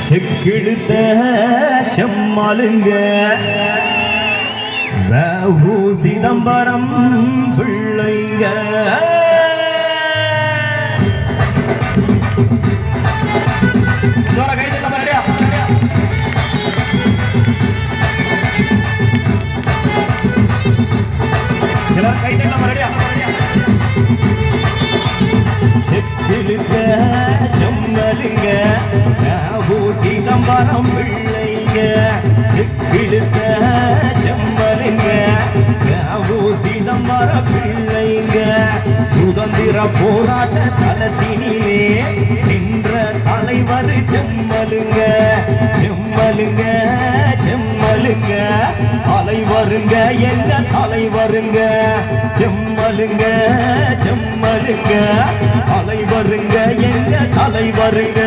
செக்கிழுத்த செம்மாளுங்க சிதம்பரம் பிள்ளைங்க செக்கிழுத்த செம்மலுங்க சிதம்பரம் பிள்ளைங்க செக்கிழுத்த செம்மலுங்க சிதம்பர பிள்ளைங்க சுதந்திர போராட்ட தளத்தினிலே நின்ற தலைவர் செம்மலுங்க செம்மலுங்க செம்மலுங்க தலைவருங்க எங்க தலைவருங்க செம்மலுங்க செம்மலுங்க தலைவருங்க எங்க தலைவருங்க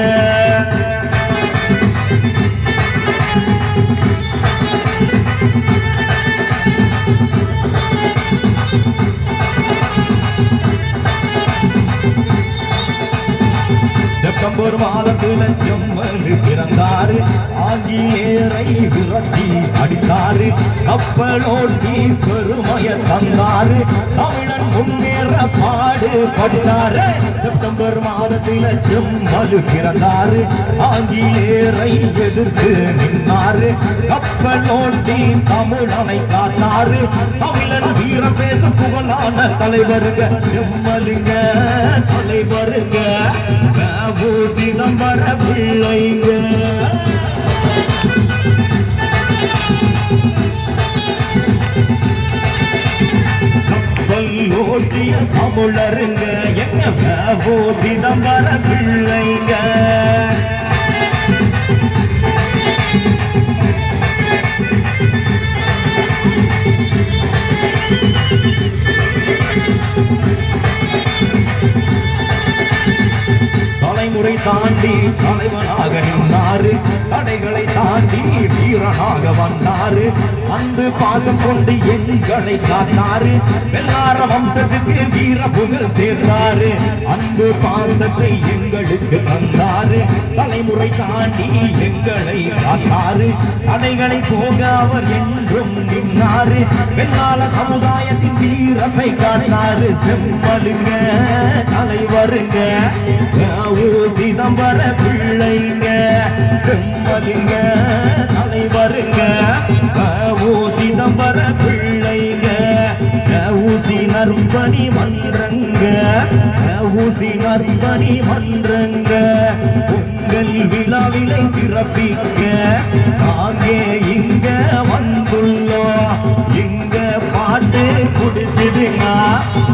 செப்டம்பர் மாதத்துல செம்மலு பிறந்தாரு ஆங்கிலேயரை விரட்டி அடித்தாரு கப்பலோட்டி பெருமைய தந்தாரு தமிழன் முன்னேற பாடு பட்டாரு செப்டம்பர் மாதத்துல செம்மலு பிறந்தாரு ஆங்கிலேயரை எதிர்த்து நின்றாரு கப்பலோட்டி தமிழனை காத்தாரு தமிழன் வீர பேசும் புகழான தலைவருங்க செம்மலுங்க தலைவருங்க சிதம்பர பிள்ளைங்க கப்பல் ஓட்டிய தமிழருங்க எங்க சிதம்பர பிள்ளைங்க தலைமுறை தாண்டி தலைவனாக நின்றாரு தடைகளை தாண்டி வீரனாக வந்தாரு அன்பு பாசம் கொண்டு எங்களை காத்தாரு வெள்ளார வம்சத்துக்கு வீர புகழ் சேர்ந்தாரு அன்பு பாசத்தை எங்களுக்கு தந்தாரு தலைமுறை தாண்டி எங்களை காத்தாரு தடைகளை போக அவர் என்றும் நின்றாரு வெள்ளாள சமுதாயத்தின் வீரத்தை காத்தாரு செம்மலுங்க தலைவருங்க சிதம்பர பிள்ளைங்க செம்மலுங்க தலைவருங்க சிதம்பர பிள்ளைங்க ஊசி நற்பணி மன்றங்க ஊசி நற்பணி மன்றங்க உங்கள் விழாவிலை சிறப்பிக்க நாங்கே இங்க வந்துள்ளோம் இங்க பாட்டு குடிச்சிடுங்க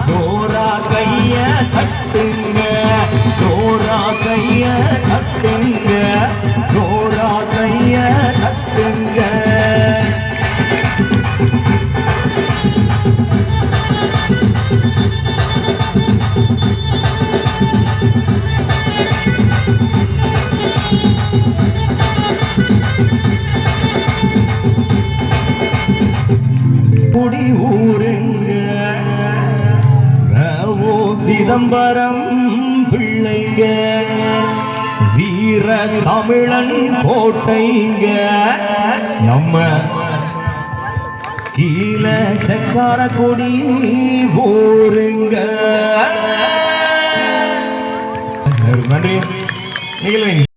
தோரா கைய தட்டுங்க தோரா கைய தட்டுங்க தோரா கைய தட்டுங்க குடி ஊருங்க சிதம்பரம் பிள்ளைங்க வீர தமிழன் கோட்டைங்க நம்ம கீழ செக்கார கொடி ஊருங்க நன்றி.